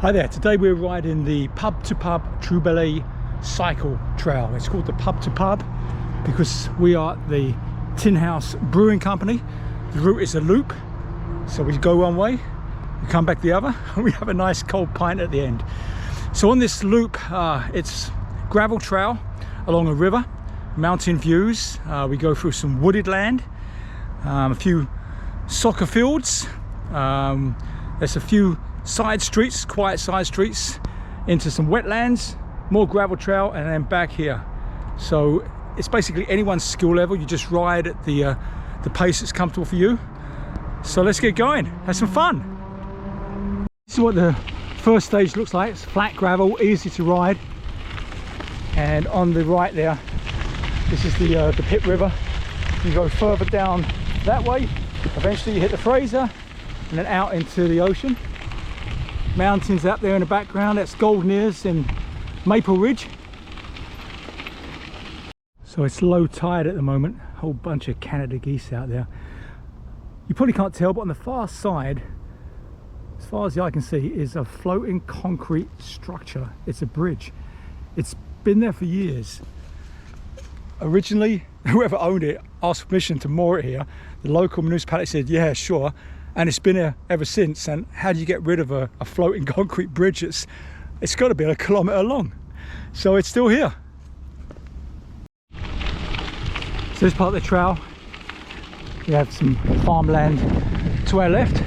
Hi there, today we're riding the Pub to Pub Traboulay Cycle Trail. It's called the Pub to Pub because we are the Tinhouse Brewing Company. The route is a loop, so we go one way, we come back the other, and we have a nice cold pint at the end. So on this loop, it's gravel trail along a river, mountain views. We go through some wooded land, a few soccer fields. There's a few side streets, quiet side streets, into some wetlands, more gravel trail, and then back here. So it's basically anyone's skill level. You just ride at the pace that's comfortable for you. So let's get going, have some fun. This is what the first stage looks like. It's flat gravel, easy to ride, and on the right there, this is the Pitt River. You go further down that way, eventually you hit the Fraser and then out into the ocean. Mountains up there in the background, that's Golden Ears and Maple Ridge. So it's low tide at the moment, a whole bunch of Canada geese out there. You probably can't tell, but on the far side, as far as the eye can see, is a floating concrete structure. It's a bridge. It's been there for years. Originally, whoever owned it asked permission to moor it here. The local municipality said, yeah, sure. And it's been here ever since. And how do you get rid of a floating concrete bridge? It's got to be a kilometre long. So it's still here. So this part of the trail, we have some farmland to our left.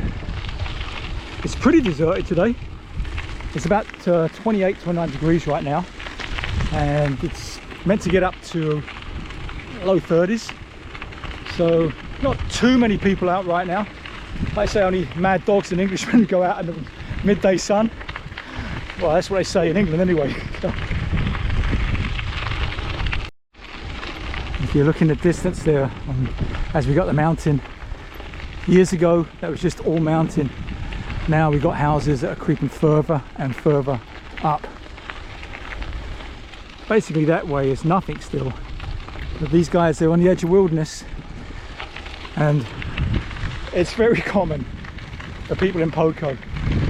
It's pretty deserted today. It's about 28, 29 degrees right now. And it's meant to get up to low 30s. So not too many people out right now. Like I say, only mad dogs and Englishmen go out in the midday sun. Well, that's what they say in England anyway. If you look in the distance there, as we got the mountain, years ago that was just all mountain. Now we've got houses that are creeping further and further up. Basically that way is nothing still. But these guys, they're on the edge of wilderness, and it's very common for people in PoCo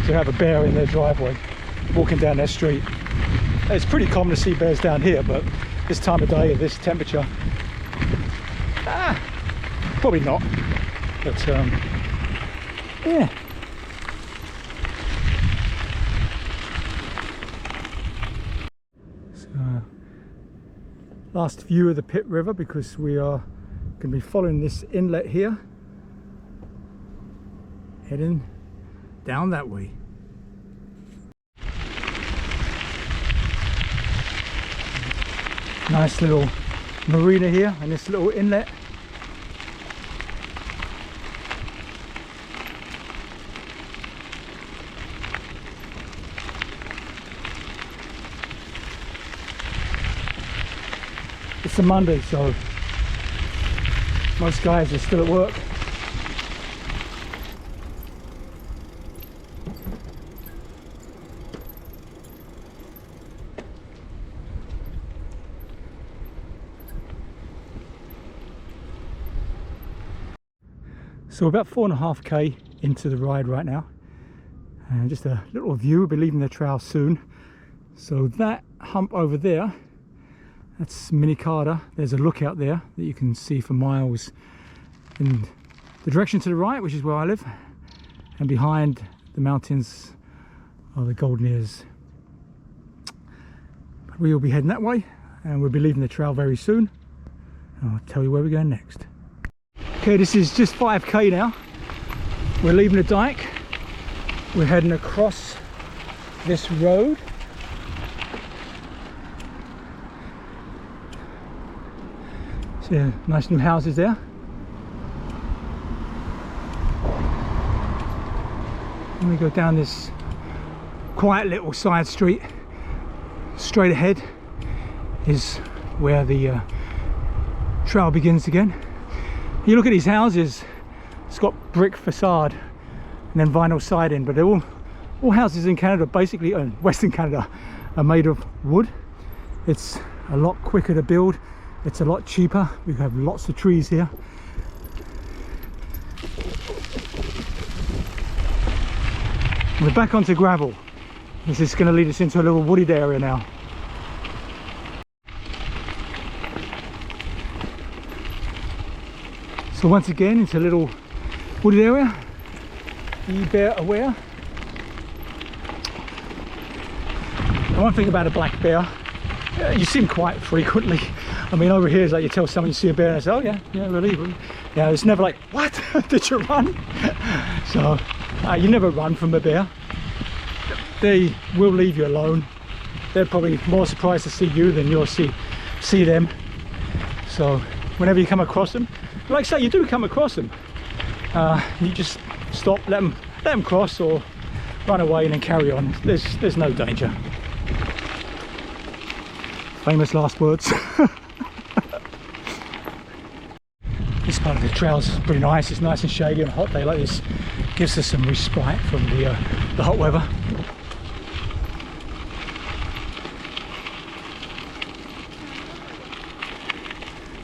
to have a bear in their driveway walking down their street. It's pretty common to see bears down here, but this time of day at this temperature, probably not. But yeah. So last view of the Pitt River, because we are going to be following this inlet here, heading down that way. Nice little marina here and this little inlet. It's a Monday, so most guys are still at work. So we're about 4.5k into the ride right now, and just a little view. We'll be leaving the trail soon. So that hump over there, that's Minicada. There's a lookout there that you can see for miles in the direction to the right, which is where I live, and behind the mountains are the Golden Ears. We will be heading that way, and we'll be leaving the trail very soon. I'll tell you where we're going next. Okay, this is just 5k now. We're leaving the dyke. We're heading across this road. See, nice new houses there. And we go down this quiet little side street. Straight ahead is where the trail begins again. You look at these houses, it's got brick facade and then vinyl siding, but they're all houses in Canada, basically, Western Canada, are made of wood. It's a lot quicker to build, it's a lot cheaper. We have lots of trees here. We're back onto gravel. This is going to lead us into a little wooded area now. So once again, it's a little wooded area. Be bear aware. And one thing about a black bear, you see them quite frequently. I mean, over here is like you tell someone you see a bear and they say, oh yeah, really. Yeah, it's never like, what? Did you run? So you never run from a bear. They will leave you alone. They're probably more surprised to see you than you'll see them. So whenever you come across them, like I say, you do come across them, you just stop, let them cross, or run away and then carry on. There's no danger. Famous last words. This part of the trail's pretty nice. It's nice and shady on a hot day like this. Gives us some respite from the hot weather.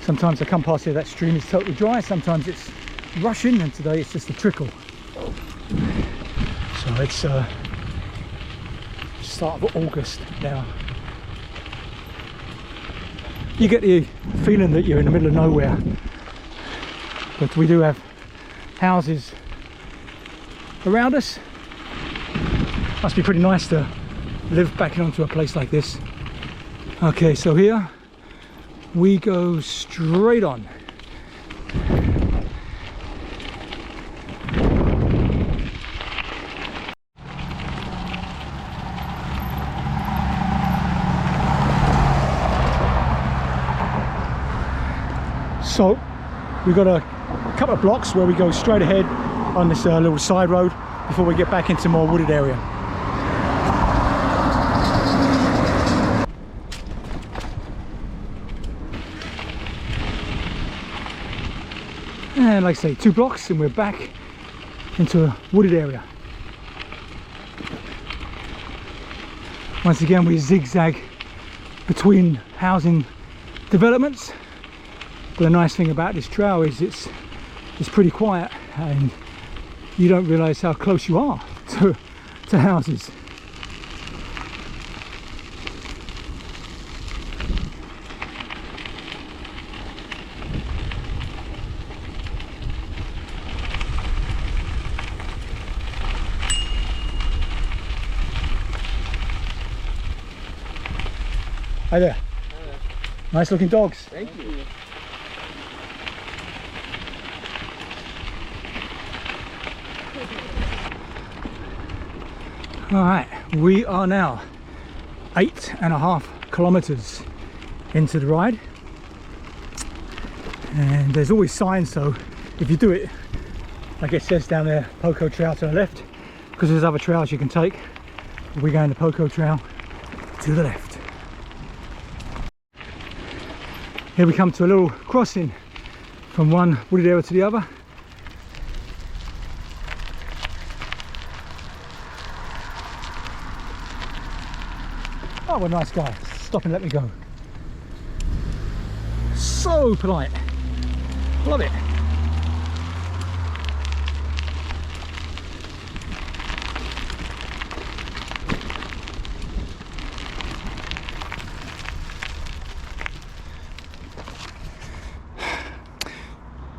Sometimes I come past here, that stream is totally dry, sometimes it's rushing, and today it's just a trickle. So it's start of August now. You get the feeling that you're in the middle of nowhere, but we do have houses around us. Must be pretty nice to live back onto a place like this. Okay, so here we go straight on. So we've got a couple of blocks where we go straight ahead on this little side road before we get back into more wooded area. And like I say, 2 blocks and we're back into a wooded area. Once again, we zigzag between housing developments. But the nice thing about this trail is it's pretty quiet, and you don't realise how close you are to houses. Hi there. Hi there. Nice looking dogs. Thank you. Alright, we are now 8.5 kilometers into the ride, and there's always signs, so if you do it like it says down there, PoCo Trail to the left, because there's other trails you can take. We're going to PoCo Trail to the left. Here we come to a little crossing from one wooded area to the other. Oh, what a nice guy. Stop and let me go. So polite. Love it.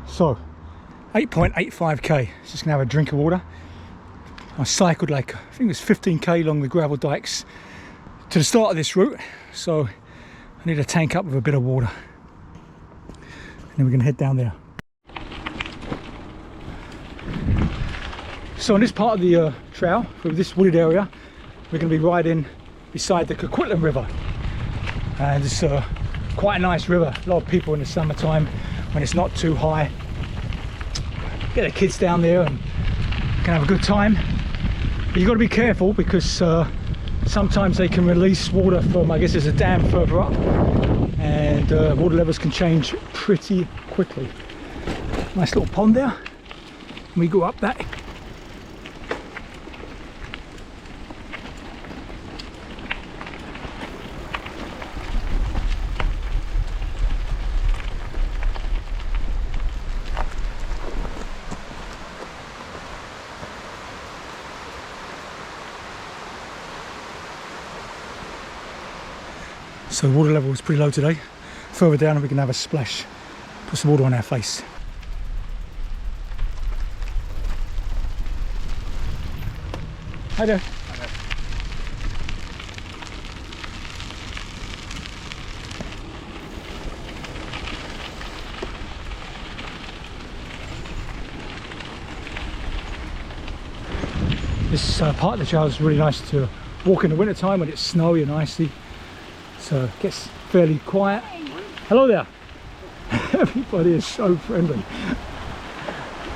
So 8.85k, just gonna have a drink of water. I cycled like, I think it was 15k along the gravel dikes to the start of this route, so I need to tank up with a bit of water, and then we're gonna head down there. So in this part of the trail, with this wooded area, we're gonna be riding beside the Coquitlam River, and it's quite a nice river. A lot of people in the summertime, when it's not too high, get their kids down there and can have a good time. But you've got to be careful, because sometimes they can release water from, I guess there's a dam further up, and water levels can change pretty quickly. Nice little pond there, and we go up that. So the water level is pretty low today. Further down and we can have a splash, put some water on our face. Hi there. Hi there. This part of the trail is really nice to walk in the winter time when it's snowy and icy. So it gets fairly quiet. Hello there. Everybody is so friendly.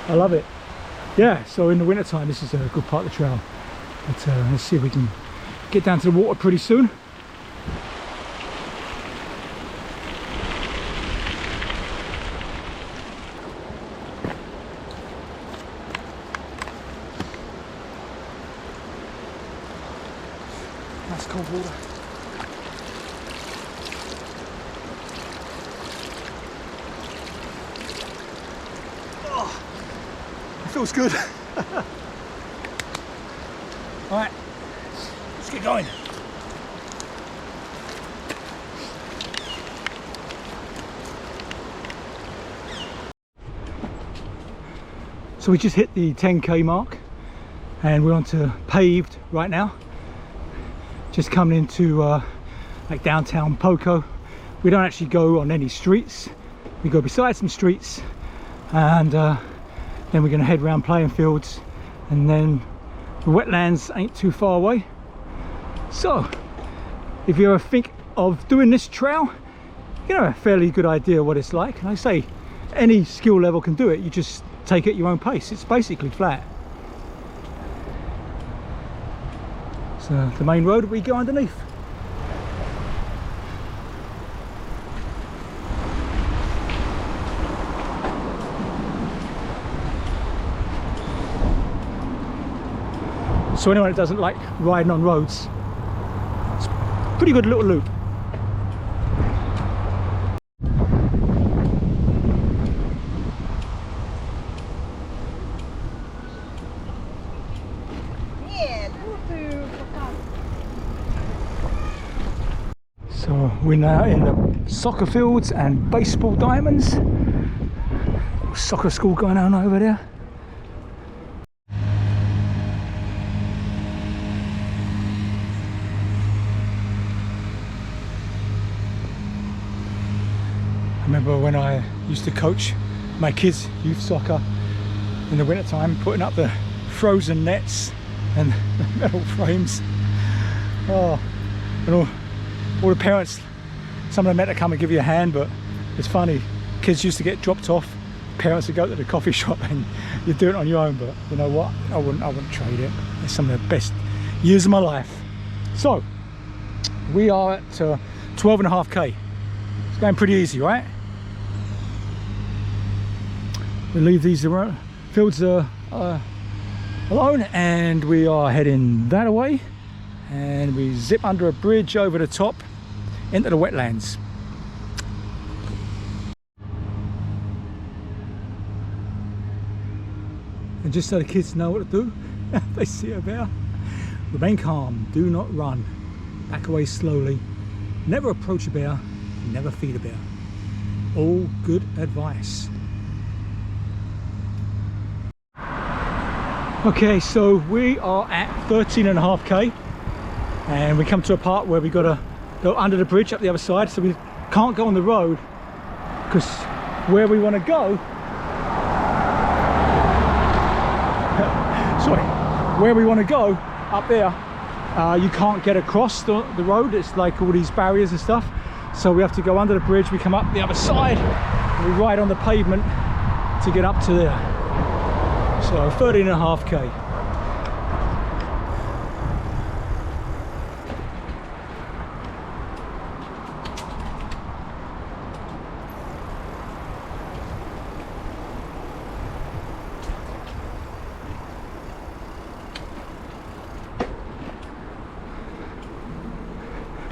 I love it. Yeah, so in the winter time this is a good part of the trail. But let's see if we can get down to the water pretty soon. Nice cold water. Oh, it feels good. All right, let's get going. So we just hit the 10k mark and we're onto paved right now. Just coming into like downtown PoCo. We don't actually go on any streets. We go beside some streets and then we're going to head around playing fields, and then the wetlands ain't too far away. So if you ever think of doing this trail, you know, a fairly good idea what it's like. And I say any skill level can do it, you just take it at your own pace. It's basically flat. So the main road we go underneath. So anyone that doesn't like riding on roads, it's a pretty good little loop. So we're now in the soccer fields and baseball diamonds. Soccer school going on over there. I remember when I used to coach my kids' youth soccer in the winter time, putting up the frozen nets and the metal frames. Oh, and all the parents, some of them had to come and give you a hand, but it's funny, kids used to get dropped off, parents would go to the coffee shop and you do it on your own. But you know what, I wouldn't trade it. It's some of the best years of my life. So we are at 12.5k. It's going pretty easy, right? We leave these fields alone and we are heading that way, and we zip under a bridge over the top into the wetlands. And just so the kids know what to do, they see a bear. Remain calm, do not run, back away slowly, never approach a bear, never feed a bear. All good advice. Okay, so we are at 13.5k and we come to a part where we got to go under the bridge up the other side, so we can't go on the road because where we want to go where we want to go up there, you can't get across the road. It's like all these barriers and stuff, so we have to go under the bridge. We come up the other side and we ride on the pavement to get up to there. So 13.5k.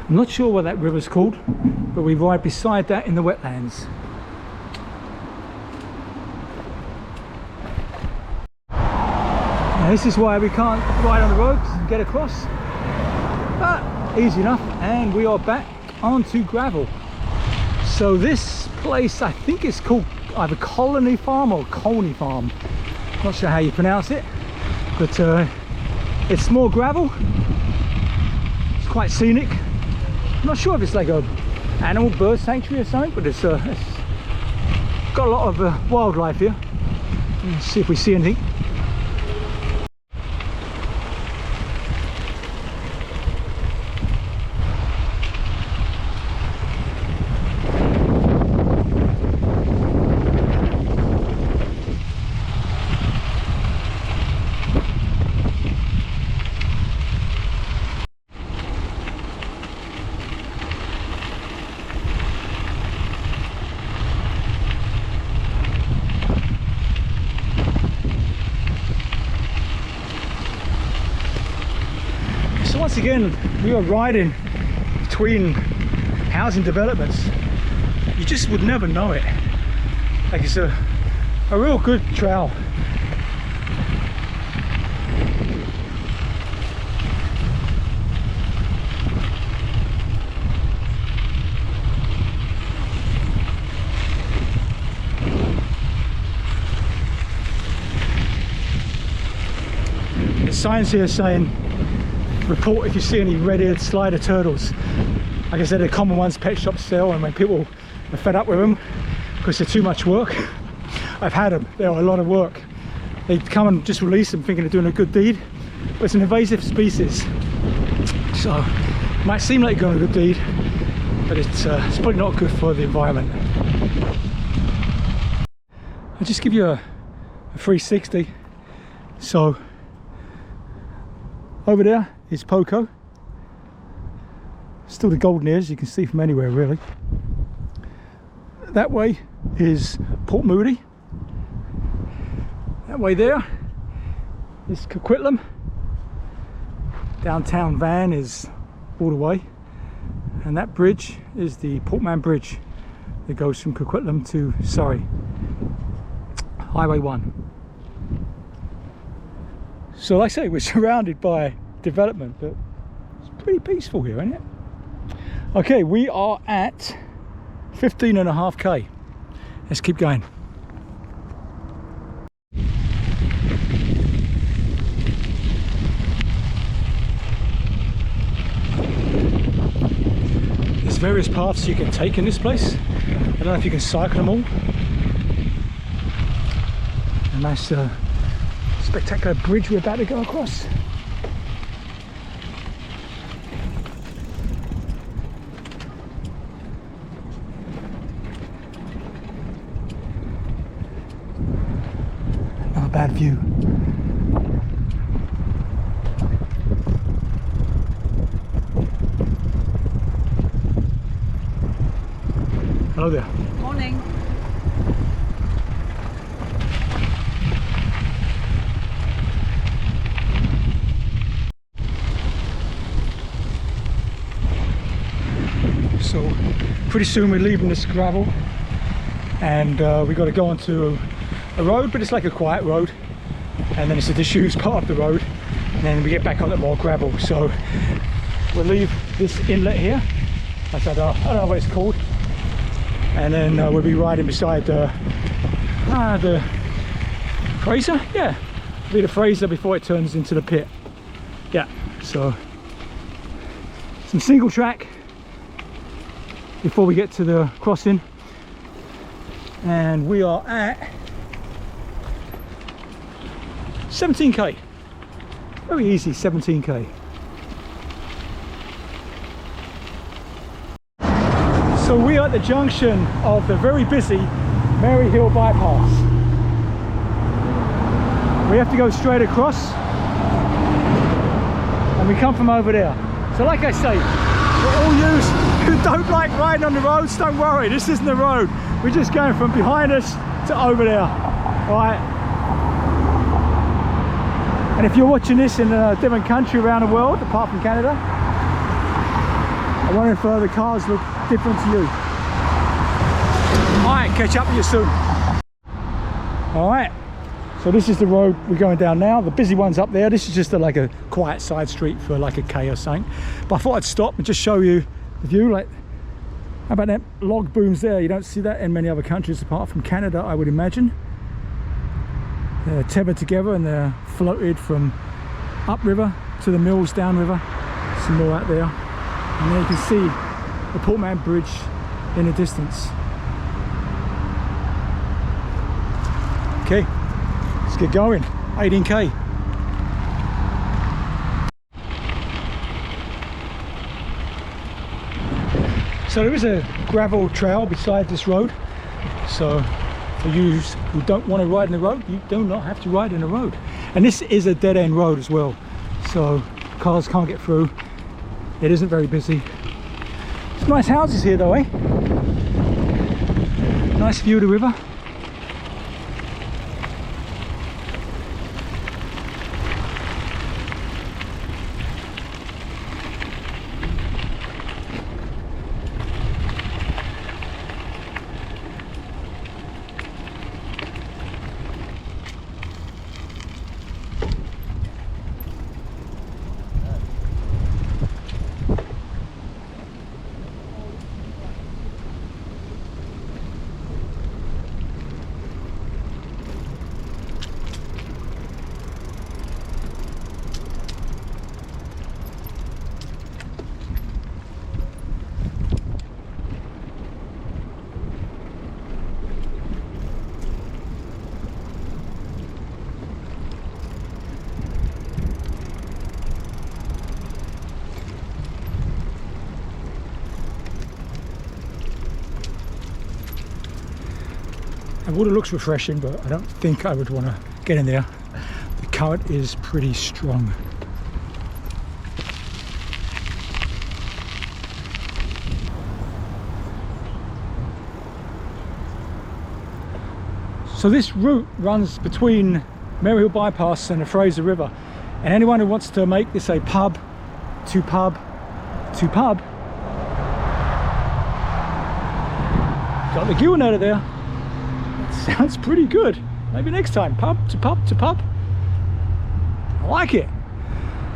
I'm not sure what that river's called, but we ride beside that in the wetlands. Now this is why we can't ride on the road and get across, but easy enough. And we are back onto gravel. So this place, I think it's called either Colony Farm or Colney Farm. Not sure how you pronounce it, but it's more gravel. It's quite scenic. I'm not sure if it's like a animal bird sanctuary or something, but it's got a lot of wildlife here. Let's see if we see anything. Once again, we are riding between housing developments. You just would never know it. Like, it's a real good trail. The signs here saying, report if you see any red-eared slider turtles. Like I said, they're common ones pet shops sell, and when people are fed up with them because they're too much work, I've had them. They're a lot of work. They come and just release them thinking they're doing a good deed, but it's an invasive species. So it might seem like you're doing a good deed, but it's probably not good for the environment. I'll just give you a 360. So over there is PoCo. Still the golden ears, you can see from anywhere really. That way is Port Moody. That way there is Coquitlam. Downtown Van is all the way. And that bridge is the Portman Bridge that goes from Coquitlam to Surrey. Highway 1. So like I say, we're surrounded by development, but it's pretty peaceful here, isn't it? Okay, we are at 15.5k. Let's keep going. There's various paths you can take in this place. I don't know if you can cycle them all. A nice spectacular bridge we're about to go across. Not a bad view. Hello there. Morning. So pretty soon we're leaving this gravel, and we got to go onto a road, but it's like a quiet road, and then it's a disused part of the road, and then we get back onto more gravel. So we'll leave this inlet here. I don't know what it's called, and then we'll be riding beside the Fraser. Yeah, it'll be the Fraser before it turns into the pit. Yeah, so some single track before we get to the crossing, and we are at 17k. Very easy, 17k. So we are at the junction of the very busy Mary Hill bypass. We have to go straight across, and we come from over there. So like I say, for all yous who don't like riding on the roads, don't worry, this isn't the road. We're just going from behind us to over there. Alright. And if you're watching this in a different country around the world, apart from Canada, I wonder if the cars look different to you. Alright, catch up with you soon. Alright, so this is the road we're going down now. The busy one's up there. This is just like a quiet side street for like a K or something. But I thought I'd stop and just show you the view. Like, How about that log booms there? You don't see that in many other countries apart from Canada, I would imagine. They're tethered together and they're floated from upriver to the mills downriver. Some more out there. And there you can see the Portman Bridge in the distance. Okay, let's get going. 18k. So there is a gravel trail beside this road. So for you who don't want to ride in the road, you do not have to ride in the road. And this is a dead-end road as well, so cars can't get through. It isn't very busy. Some nice houses here though, eh? Nice view of the river. The water looks refreshing, but I don't think I would want to get in there. The current is pretty strong. So this route runs between Maryhill Bypass and the Fraser River, and anyone who wants to make this a pub to pub to pub, got the Gillen out of there. Sounds pretty good. Maybe next time, pub to pub to pub. I like it.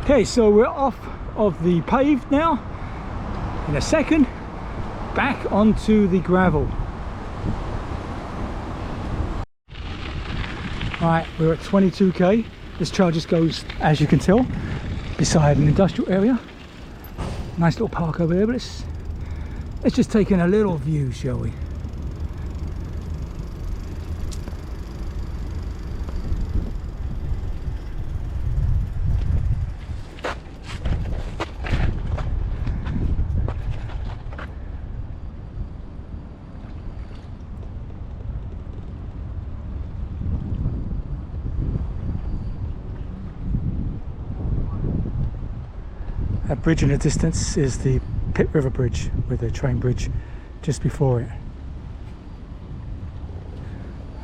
Okay, so we're off of the paved now. In a second, back onto the gravel. Alright, we're at 22k. This trail just goes, as you can tell, beside an industrial area. Nice little park over there, but let's just take in a little view, shall we? That bridge in the distance is the Pitt River Bridge, with a train bridge just before it.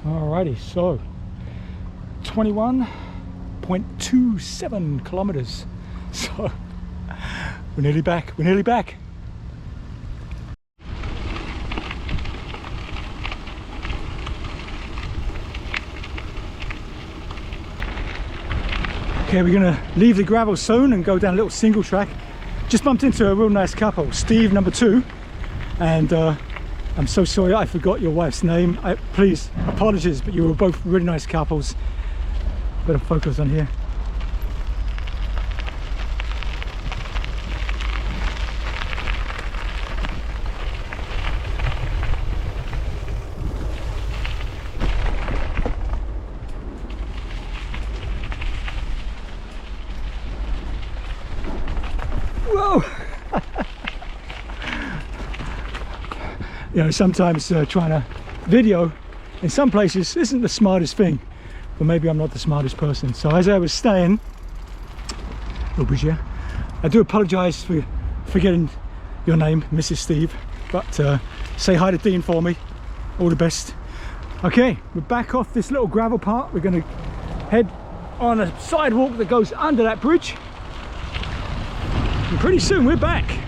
Alrighty, so 21.27 kilometers. So we're nearly back. We're nearly back. Okay, we're gonna leave the gravel soon and go down a little single track. Just bumped into a real nice couple, Steve number 2, and I'm so sorry I forgot your wife's name. Please, apologies, but you were both really nice couples. Better focus on here. Whoa! You know, sometimes trying to video in some places isn't the smartest thing, but maybe I'm not the smartest person. So as I was staying, I do apologise for forgetting your name, Mrs. Steve, but say hi to Dean for me. All the best. Okay, we're back off this little gravel part. We're going to head on a sidewalk that goes under that bridge, and pretty soon we're back.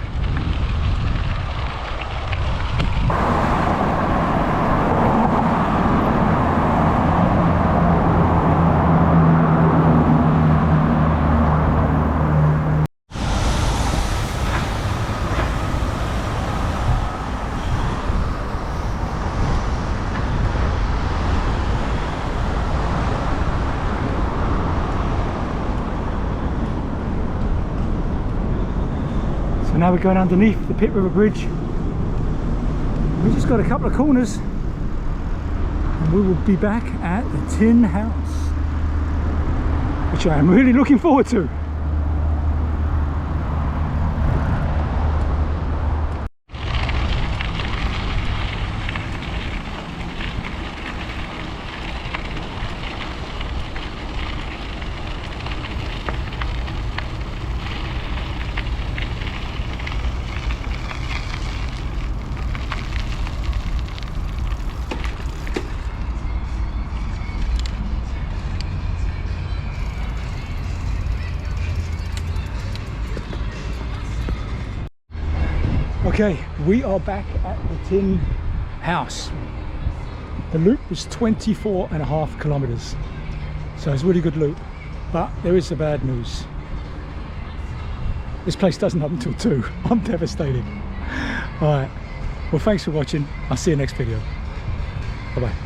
So now we're going underneath the Pitt River Bridge. We just got a couple of corners and we will be back at the Tin House, which I am really looking forward to. Okay, we are back at the Tin House. The loop was 24.5 kilometers, so it's a really good loop, but there is some bad news. This place doesn't open until 2. I'm devastated. All right, well, thanks for watching. I'll see you next video. Bye bye.